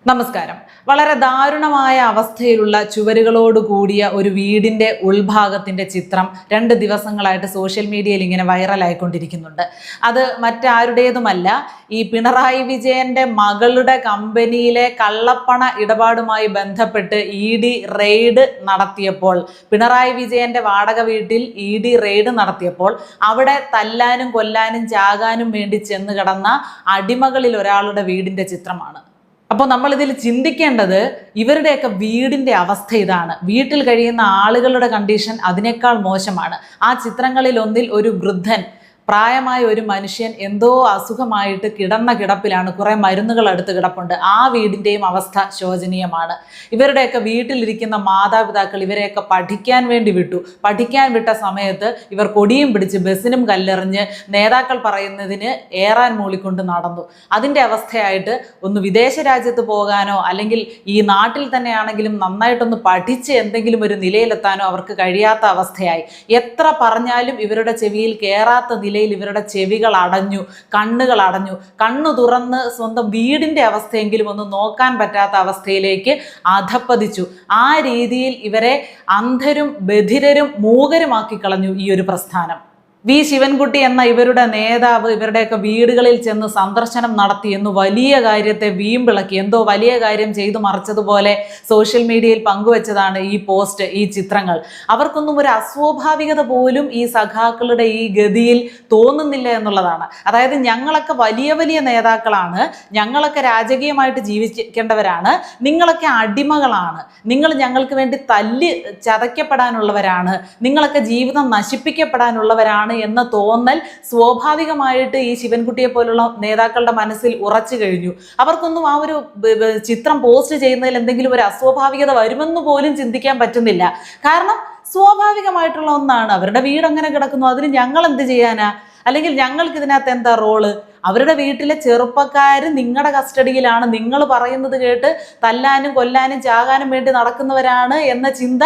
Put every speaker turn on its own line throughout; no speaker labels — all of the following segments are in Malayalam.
നമസ്കാരം. വളരെ ദാരുണമായ അവസ്ഥയിലുള്ള ചുവരുകളോട് കൂടിയ ഒരു വീടിന്റെ ഉൾഭാഗത്തിന്റെ ചിത്രം 2 ദിവസങ്ങളായിട്ട് സോഷ്യൽ മീഡിയയിൽ ഇങ്ങനെ വൈറലായിക്കൊണ്ടിരിക്കുന്നുണ്ട്. അത് മറ്റാരുടേതുമല്ല, ഈ പിണറായി വിജയന്റെ മകളുടെ കമ്പനിയിലെ കള്ളപ്പണ ഇടപാടുമായി ബന്ധപ്പെട്ട് ED റെയ്ഡ് നടത്തിയപ്പോൾ, പിണറായി വിജയന്റെ വാടക വീട്ടിൽ ED റെയ്ഡ് നടത്തിയപ്പോൾ അവിടെ തല്ലാനും കൊല്ലാനും ചാകാനും വേണ്ടി ചെന്ന് കിടന്ന അടിമകളിൽ ഒരാളുടെ വീടിന്റെ ചിത്രമാണ്. അപ്പോൾ നമ്മൾ ഇതിൽ ചിന്തിക്കേണ്ടത് ഇവരുടെയൊക്കെ വീടിന്റെ അവസ്ഥ ഇതാണ്. വീട്ടിൽ കഴിയുന്ന ആളുകളുടെ കണ്ടീഷൻ അതിനേക്കാൾ മോശമാണ്. ആ ചിത്രങ്ങളിൽ ഒന്നിൽ ഒരു വൃദ്ധൻ, പ്രായമായ ഒരു മനുഷ്യൻ എന്തോ അസുഖമായിട്ട് കിടന്ന കിടപ്പിലാണ്. കുറെ മരുന്നുകൾ അടുത്ത് കിടപ്പുണ്ട്. ആ വീടിൻ്റെയും അവസ്ഥ ശോചനീയമാണ്. ഇവരുടെയൊക്കെ വീട്ടിലിരിക്കുന്ന മാതാപിതാക്കൾ ഇവരെയൊക്കെ പഠിക്കാൻ വേണ്ടി വിട്ടു. പഠിക്കാൻ വിട്ട സമയത്ത് ഇവർ കൊടിയും പിടിച്ച് ബസ്സിനും കല്ലെറിഞ്ഞ് നേതാക്കൾ പറയുന്നതിന് ഏറാൻ മൂളിക്കൊണ്ട് നടന്നു. അതിൻ്റെ അവസ്ഥയായിട്ട് ഒന്ന് വിദേശ രാജ്യത്ത് പോകാനോ അല്ലെങ്കിൽ ഈ നാട്ടിൽ തന്നെയാണെങ്കിലും നന്നായിട്ടൊന്ന് പഠിച്ച് എന്തെങ്കിലും ഒരു നിലയിലെത്താനോ അവർക്ക് കഴിയാത്ത അവസ്ഥയായി. എത്ര പറഞ്ഞാലും ഇവരുടെ ചെവിയിൽ കയറാത്ത ഇവരുടെ ചെവികൾ അടഞ്ഞു, കണ്ണുകൾ അടഞ്ഞു. കണ്ണു തുറന്ന് സ്വന്തം വീടിന്റെ അവസ്ഥയെങ്കിലും ഒന്ന് നോക്കാൻ പറ്റാത്ത അവസ്ഥയിലേക്ക് അധപ്പതിച്ചു. ആ രീതിയിൽ ഇവരെ അന്ധരും ബധിരരും മൂകരുമാക്കി കളഞ്ഞു ഈ ഒരു പ്രസ്ഥാനം. വി ശിവൻകുട്ടി എന്ന ഇവരുടെ നേതാവ് ഇവരുടെയൊക്കെ വീടുകളിൽ ചെന്ന് സന്ദർശനം നടത്തി എന്ന് വലിയ കാര്യത്തെ വീമ്പിളക്കി, എന്തോ വലിയ കാര്യം ചെയ്തു മറിച്ചതുപോലെ സോഷ്യൽ മീഡിയയിൽ പങ്കുവെച്ചതാണ് ഈ പോസ്റ്റ്, ഈ ചിത്രങ്ങൾ. അവർക്കൊന്നും ഒരു അസ്വാഭാവികത പോലും ഈ സഖാക്കളുടെ ഈ ഗതിയിൽ തോന്നുന്നില്ല എന്നുള്ളതാണ്. അതായത് ഞങ്ങളൊക്കെ വലിയ വലിയ നേതാക്കളാണ്, ഞങ്ങളൊക്കെ രാജകീയമായിട്ട് ജീവിക്കേണ്ടവരാണ്, നിങ്ങളൊക്കെ അടിമകളാണ്, നിങ്ങൾ ഞങ്ങൾക്ക് വേണ്ടി തല്ലി ചതയ്ക്കപ്പെടാനുള്ളവരാണ്, നിങ്ങളൊക്കെ ജീവിതം നശിപ്പിക്കപ്പെടാനുള്ളവരാണ് എന്ന തോന്നൽ സ്വാഭാവികമായിട്ട് ഈ ശിവൻകുട്ടിയെ പോലുള്ള നേതാക്കളുടെ മനസ്സിൽ ഉറച്ചു കഴിഞ്ഞു. അവർക്കൊന്നും ആ ഒരു ചിത്രം പോസ്റ്റ് ചെയ്യുന്നതിൽ എന്തെങ്കിലും ഒരു അസ്വാഭാവികത വരുമെന്ന് പോലും ചിന്തിക്കാൻ പറ്റുന്നില്ല. കാരണം സ്വാഭാവികമായിട്ടുള്ള ഒന്നാണ്. അവരുടെ വീട് അങ്ങനെ കിടക്കുന്നു, അതിന് ഞങ്ങൾ എന്ത് ചെയ്യാനാ? അല്ലെങ്കിൽ ഞങ്ങൾക്ക് ഇതിനകത്ത് എന്താ റോള്? അവരുടെ വീട്ടിലെ ചെറുപ്പക്കാർ നിങ്ങളുടെ കസ്റ്റഡിയിലാണ്, നിങ്ങൾ പറയുന്നത് കേട്ട് തല്ലാനും കൊല്ലാനും ചാകാനും വേണ്ടി നടക്കുന്നവരാണ് എന്ന ചിന്ത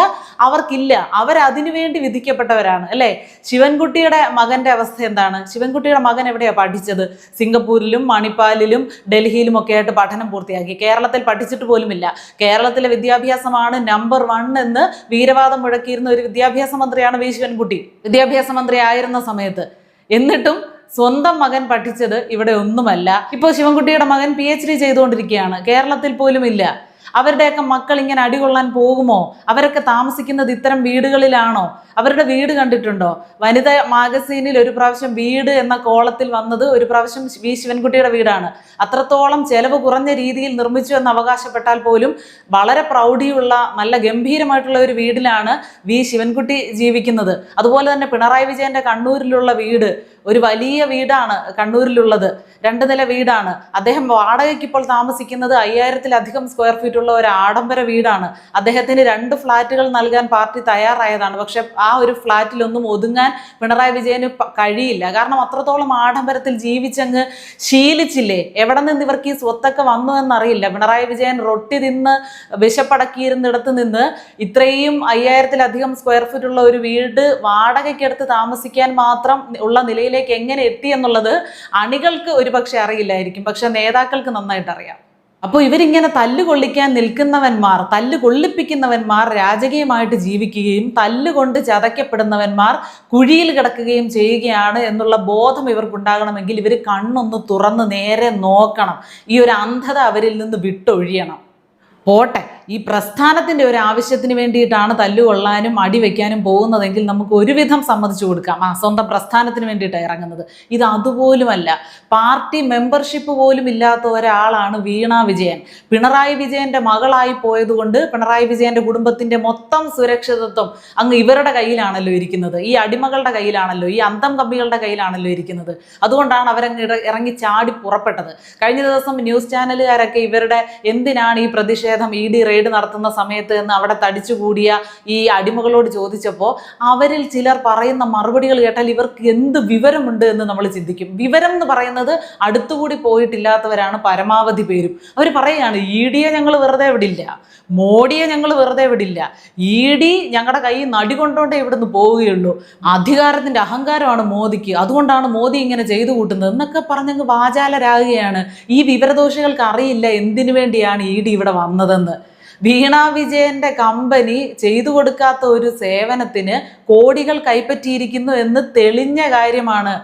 അവർക്കില്ല. അവരതിനു വേണ്ടി വിധിക്കപ്പെട്ടവരാണ്, അല്ലേ? ശിവൻകുട്ടിയുടെ മകന്റെ അവസ്ഥ എന്താണ്? ശിവൻകുട്ടിയുടെ മകൻ എവിടെയാണ് പഠിച്ചത്? സിംഗപ്പൂരിലും മണിപ്പാലിലും ഡൽഹിയിലും ഒക്കെ ആയിട്ട് പഠനം പൂർത്തിയാക്കി. കേരളത്തിൽ പഠിച്ചിട്ട് പോലുമില്ല. കേരളത്തിലെ വിദ്യാഭ്യാസമാണ് നമ്പർ 1 എന്ന് വീരവാദം മുഴക്കിയിരുന്ന ഒരു വിദ്യാഭ്യാസ മന്ത്രിയാണ് വി ശിവൻകുട്ടി, വിദ്യാഭ്യാസ മന്ത്രി ആയിരുന്ന സമയത്ത്. എന്നിട്ടും സ്വന്തം മകൻ പഠിച്ചത് ഇവിടെ ഒന്നുമല്ല. ഇപ്പോൾ ശിവൻകുട്ടിയുടെ മകൻ PhD ചെയ്തുകൊണ്ടിരിക്കുകയാണ്. കേരളത്തിൽ പോലും ഇല്ല. അവരുടെയൊക്കെ മക്കൾ ഇങ്ങനെ അടികൊള്ളാൻ പോകുമോ? അവരൊക്കെ താമസിക്കുന്നത് ഇത്തരം വീടുകളിലാണോ? അവരുടെ വീട് കണ്ടിട്ടുണ്ടോ? വനിത മാഗസീനിൽ ഒരു പ്രാവശ്യം വീട് എന്ന കോളത്തിൽ വന്നത് ഒരു പ്രാവശ്യം വി ശിവൻകുട്ടിയുടെ വീടാണ്. അത്രത്തോളം ചെലവ് കുറഞ്ഞ രീതിയിൽ നിർമ്മിച്ചു എന്ന് അവകാശപ്പെട്ടാൽ പോലും വളരെ പ്രൗഢിയുള്ള നല്ല ഗംഭീരമായിട്ടുള്ള ഒരു വീടിലാണ് വി ശിവൻകുട്ടി ജീവിക്കുന്നത്. അതുപോലെ തന്നെ പിണറായി വിജയന്റെ കണ്ണൂരിലുള്ള വീട് ഒരു വലിയ വീടാണ് കണ്ണൂരിലുള്ളത്. 2 നില വീടാണ്. അദ്ദേഹം വാടകയ്ക്ക് ഇപ്പോൾ താമസിക്കുന്നത് 5000-ലധികം സ്ക്വയർ ഫീറ്റ് ഉള്ള ഒരു ആഡംബര വീടാണ്. അദ്ദേഹത്തിന് 2 ഫ്ലാറ്റുകൾ നൽകാൻ പാർട്ടി തയ്യാറായതാണ്. പക്ഷെ ആ ഒരു ഫ്ലാറ്റിലൊന്നും ഒതുങ്ങാൻ പിണറായി വിജയന് കഴിയില്ല. കാരണം അത്രത്തോളം ആഡംബരത്തിൽ ജീവിച്ചങ്ങ് ശീലിച്ചില്ലേ. എവിടെ നിന്ന് ഇവർക്ക് ഈ സ്വത്തൊക്കെ വന്നു എന്നറിയില്ല. പിണറായി വിജയൻ റൊട്ടി തിന്ന് വിശപ്പടക്കിയിരുന്നിടത്ത് നിന്ന് ഇത്രയും 5000-ലധികം സ്ക്വയർ ഫീറ്റ് ഉള്ള ഒരു വീട് വാടകയ്ക്കെടുത്ത് താമസിക്കാൻ മാത്രം ഉള്ള നിലയിലേക്ക് എങ്ങനെ എത്തി എന്നുള്ളത് അണികൾക്ക് ഒരുപക്ഷെ അറിയില്ലായിരിക്കും, പക്ഷെ നേതാക്കൾക്ക് നന്നായിട്ട് അറിയാം. അപ്പോൾ ഇവരിങ്ങനെ തല്ലുകൊള്ളിക്കാൻ നിൽക്കുന്നവന്മാർ, തല്ലുകൊള്ളിപ്പിക്കുന്നവന്മാർ രാജകീയമായിട്ട് ജീവിക്കുകയും തല്ലുകൊണ്ട് ചതയ്ക്കപ്പെടുന്നവന്മാർ കുഴിയിൽ കിടക്കുകയും ചെയ്യുകയാണ് എന്നുള്ള ബോധം ഇവർക്കുണ്ടാകണമെങ്കിൽ ഇവർ കണ്ണൊന്ന് തുറന്ന് നേരെ നോക്കണം. ഈ ഒരു അന്ധത അവരിൽ നിന്ന് വിട്ടൊഴിയണം. പോട്ടെ, ഈ പ്രസ്ഥാനത്തിൻ്റെ ഒരു ആവശ്യത്തിന് വേണ്ടിയിട്ടാണ് തല്ലുകൊള്ളാനും അടിവെക്കാനും പോകുന്നതെങ്കിൽ നമുക്ക് ഒരുവിധം സമ്മതിച്ചു കൊടുക്കാം. സ്വന്തം പ്രസ്ഥാനത്തിന് വേണ്ടിയിട്ടാണ് ഇറങ്ങുന്നത്. ഇത് അതുപോലുമല്ല. പാർട്ടി മെമ്പർഷിപ്പ് പോലും ഇല്ലാത്ത ഒരാളാണ് വീണ വിജയൻ. പിണറായി വിജയന്റെ മകളായി പോയതുകൊണ്ട് പിണറായി വിജയന്റെ കുടുംബത്തിന്റെ മൊത്തം സുരക്ഷിതത്വം അങ്ങ് ഇവരുടെ കയ്യിലാണല്ലോ ഇരിക്കുന്നത്. ഈ അടിമകളുടെ കയ്യിലാണല്ലോ, ഈ അന്തം കമ്പികളുടെ കയ്യിലാണല്ലോ ഇരിക്കുന്നത്. അതുകൊണ്ടാണ് അവരങ്ങ് ഇറങ്ങി ചാടി പുറപ്പെട്ടത്. കഴിഞ്ഞ ദിവസം ന്യൂസ് ചാനലുകാരൊക്കെ ഇവരുടെ എന്തിനാണ് ഈ പ്രതിഷേധം, ED റെയ്ഡ് നടത്തുന്ന സമയത്ത് എന്ന് അവിടെ തടിച്ചുകൂടിയ ഈ അടിമകളോട് ചോദിച്ചപ്പോൾ അവരിൽ ചിലർ പറയുന്ന മറുപടികൾ കേട്ടാൽ ഇവർക്ക് എന്ത് വിവരമുണ്ട് എന്ന് നമ്മൾ ചിന്തിക്കും. വിവരം എന്ന് പറയുന്നത് അടുത്തുകൂടി പോയിട്ടില്ലാത്തവരാണ് പരമാവധി പേരും. അവർ പറയുകയാണ് ED ഞങ്ങൾ വെറുതെ വിടില്ല, മോഡിയെ ഞങ്ങൾ വെറുതെ വിടില്ല, ED ഞങ്ങളുടെ കൈ നടി കൊണ്ടോണ്ടേ ഇവിടുന്ന് പോവുകയുള്ളൂ, അധികാരത്തിന്റെ അഹങ്കാരമാണ് മോദിക്ക്, അതുകൊണ്ടാണ് മോദി ഇങ്ങനെ ചെയ്തു കൂട്ടുന്നത് എന്നൊക്കെ പറഞ്ഞങ്ങ് വാചാലരാകുകയാണ്. ഈ വിവരദോഷികൾക്ക് അറിയില്ല എന്തിനു വേണ്ടിയാണ് ED ഇവിടെ വന്നതെന്ന്. വീണ വിജയന്റെ കമ്പനി ചെയ്തു കൊടുക്കാത്ത ഒരു സേവനത്തിന് കോടികൾ കൈപ്പറ്റിയിരിക്കുന്നു എന്ന് തെളിഞ്ഞ കാര്യമാണ്.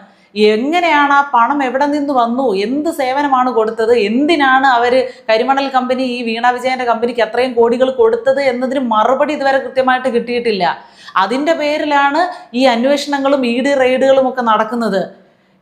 എങ്ങനെയാണ് ആ പണം എവിടെ നിന്ന് വന്നു, എന്ത് സേവനമാണ് കൊടുത്തത്, എന്തിനാണ് അവര് കരിമണൽ കമ്പനി ഈ വീണ വിജയന്റെ കമ്പനിക്ക് അത്രയും കോടികൾ കൊടുത്തത് എന്നതിന് മറുപടി ഇതുവരെ കൃത്യമായിട്ട് കിട്ടിയിട്ടില്ല. അതിൻ്റെ പേരിലാണ് ഈ അന്വേഷണങ്ങളും ED റെയ്ഡുകളും ഒക്കെ നടക്കുന്നത്.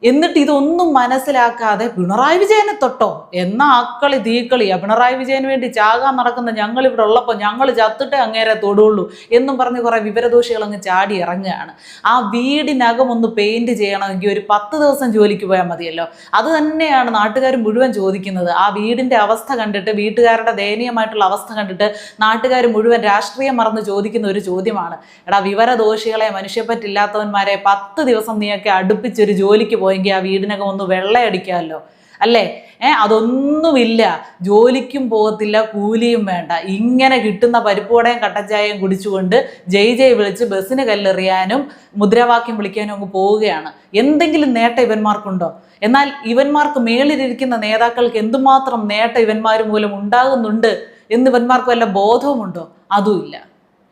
എന്നിട്ട് ഇതൊന്നും മനസ്സിലാക്കാതെ പിണറായി വിജയനെ തൊട്ടോ എന്ന ആക്കളി തീക്കളിയാ, പിണറായി വിജയന് വേണ്ടി ചാകാൻ നടക്കുന്ന ഞങ്ങൾ ഇവിടെ ഉള്ളപ്പോൾ ഞങ്ങൾ ചത്തിട്ടേ അങ്ങേരെ തൊടുള്ളൂ എന്നും പറഞ്ഞ് കുറെ വിവരദോഷികൾ അങ്ങ് ചാടി ഇറങ്ങുകയാണ്. ആ വീടിനകം ഒന്ന് പെയിന്റ് ചെയ്യണമെങ്കിൽ ഒരു 10 ദിവസം ജോലിക്ക് പോയാൽ മതിയല്ലോ. അത് തന്നെയാണ് നാട്ടുകാർ മുഴുവൻ ചോദിക്കുന്നത്. ആ വീടിന്റെ അവസ്ഥ കണ്ടിട്ട്, വീട്ടുകാരുടെ ദയനീയമായിട്ടുള്ള അവസ്ഥ കണ്ടിട്ട് നാട്ടുകാർ മുഴുവൻ രാഷ്ട്രീയം മറന്ന് ചോദിക്കുന്ന ഒരു ചോദ്യമാണ്, എടാ വിവരദോഷികളെ, മനുഷ്യപ്പറ്റില്ലാത്തവന്മാരെ 10 ദിവസം നീയൊക്കെ അടുപ്പിച്ചൊരു ജോലിക്ക് പോയെങ്കിൽ ആ വീടിനകം ഒന്ന് വെള്ളയടിക്കാമല്ലോ അല്ലേ? അതൊന്നുമില്ല, ജോലിക്കും പോകത്തില്ല, കൂലിയും വേണ്ട, ഇങ്ങനെ കിട്ടുന്ന പരിപ്പുവടയും കട്ടച്ചായയും കുടിച്ചുകൊണ്ട് ജയ് വിളിച്ച് ബസ്സിന് കല്ലെറിയാനും മുദ്രാവാക്യം വിളിക്കാനും അങ്ങ് പോവുകയാണ്. എന്തെങ്കിലും നേട്ടം ഇവന്മാർക്കുണ്ടോ? എന്നാൽ ഇവന്മാർക്ക് മേളിലിരിക്കുന്ന നേതാക്കൾക്ക് എന്തുമാത്രം നേട്ടം ഇവന്മാർ മൂലം ഉണ്ടാകുന്നുണ്ട് എന്ന് ഇവന്മാർക്ക് വല്ല ബോധവുമുണ്ടോ? അതുമില്ല.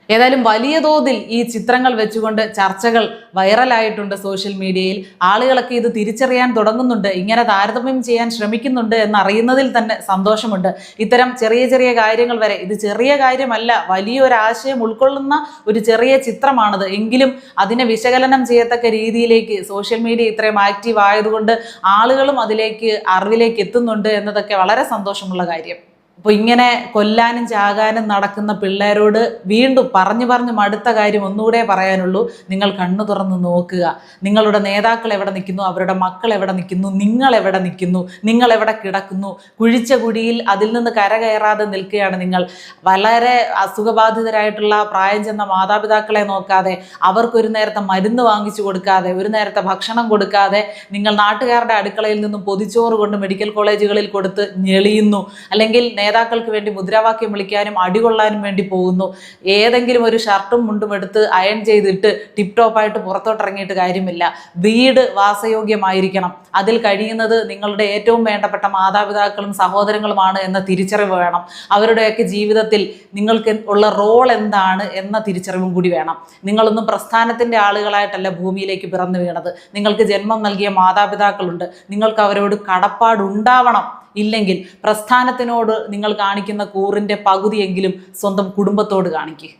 ഏതായാലും വലിയ തോതിൽ ഈ ചിത്രങ്ങൾ വെച്ചുകൊണ്ട് ചർച്ചകൾ വൈറലായിട്ടുണ്ട് സോഷ്യൽ മീഡിയയിൽ. ആളുകളൊക്കെ ഇത് തിരിച്ചറിയാൻ തുടങ്ങുന്നുണ്ട്, ഇങ്ങനെ താരതമ്യം ചെയ്യാൻ ശ്രമിക്കുന്നുണ്ട് എന്നറിയുന്നതിൽ തന്നെ സന്തോഷമുണ്ട്. ഇത്തരം ചെറിയ ചെറിയ കാര്യങ്ങൾ വരെ, ഇത് ചെറിയ കാര്യമല്ല, വലിയൊരാശയം ഉൾക്കൊള്ളുന്ന ഒരു ചെറിയ ചിത്രമാണിത്, എങ്കിലും അതിനെ വിശകലനം ചെയ്യത്തക്ക രീതിയിലേക്ക് സോഷ്യൽ മീഡിയ ഇത്രയും ആക്റ്റീവ് ആയതുകൊണ്ട് ആളുകളും അതിലേക്ക് അറിവിലേക്ക് എത്തുന്നുണ്ട് എന്നതൊക്കെ വളരെ സന്തോഷമുള്ള കാര്യം. അപ്പോൾ ഇങ്ങനെ കൊല്ലാനും ചാകാനും നടക്കുന്ന പിള്ളേരോട് വീണ്ടും പറഞ്ഞു മടുത്ത കാര്യം ഒന്നുകൂടെ പറയാനുള്ളൂ, നിങ്ങൾ കണ്ണു തുറന്ന് നോക്കുക. നിങ്ങളുടെ നേതാക്കൾ എവിടെ നിൽക്കുന്നു, അവരുടെ മക്കൾ എവിടെ നിൽക്കുന്നു, നിങ്ങൾ എവിടെ നിൽക്കുന്നു, നിങ്ങൾ എവിടെ കിടക്കുന്നു? കുഴിച്ച കുഴിയിൽ അതിൽ നിന്ന് കരകയറാതെ നിൽക്കുകയാണ് നിങ്ങൾ. വളരെ അസുഖബാധിതരായിട്ടുള്ള പ്രായം ചെന്ന മാതാപിതാക്കളെ നോക്കാതെ, അവർക്കൊരു നേരത്തെ മരുന്ന് വാങ്ങിച്ചു കൊടുക്കാതെ, ഒരു നേരത്തെ ഭക്ഷണം കൊടുക്കാതെ നിങ്ങൾ നാട്ടുകാരുടെ അടുക്കളയിൽ നിന്നും പൊതിച്ചോറ് കൊണ്ട് മെഡിക്കൽ കോളേജുകളിൽ കൊടുത്ത് ഞെളിയുന്നു. അല്ലെങ്കിൽ നേതാക്കൾക്ക് വേണ്ടി മുദ്രാവാക്യം വിളിക്കാനും അടികൊള്ളാനും വേണ്ടി പോകുന്നു. ഏതെങ്കിലും ഒരു ഷർട്ടും മുണ്ടും എടുത്ത് അയൺ ചെയ്തിട്ട് ടിപ് ടോപ്പായിട്ട് പുറത്തോട്ടിറങ്ങിയിട്ട് കാര്യമില്ല. വീട് വാസയോഗ്യമായിരിക്കണം. അതിൽ കഴിയുന്നത് നിങ്ങളുടെ ഏറ്റവും വേണ്ടപ്പെട്ട മാതാപിതാക്കളും സഹോദരങ്ങളുമാണ് എന്ന തിരിച്ചറിവ് വേണം. അവരുടെയൊക്കെ ജീവിതത്തിൽ നിങ്ങൾക്ക് ഉള്ള റോൾ എന്താണ് എന്ന തിരിച്ചറിവും കൂടി വേണം. നിങ്ങളൊന്നും പ്രസ്ഥാനത്തിൻ്റെ ആളുകളായിട്ടല്ല ഭൂമിയിലേക്ക് പിറന്നു വീണത്. നിങ്ങൾക്ക് ജന്മം നൽകിയ മാതാപിതാക്കളുണ്ട്. നിങ്ങൾക്ക് അവരോട് കടപ്പാടുണ്ടാവണം. ഇല്ലെങ്കിൽ പ്രസ്ഥാനത്തിനോട് നിങ്ങൾ കാണിക്കുന്ന കൂറിൻ്റെ പകുതിയെങ്കിലും സ്വന്തം കുടുംബത്തോട് കാണിക്കുക.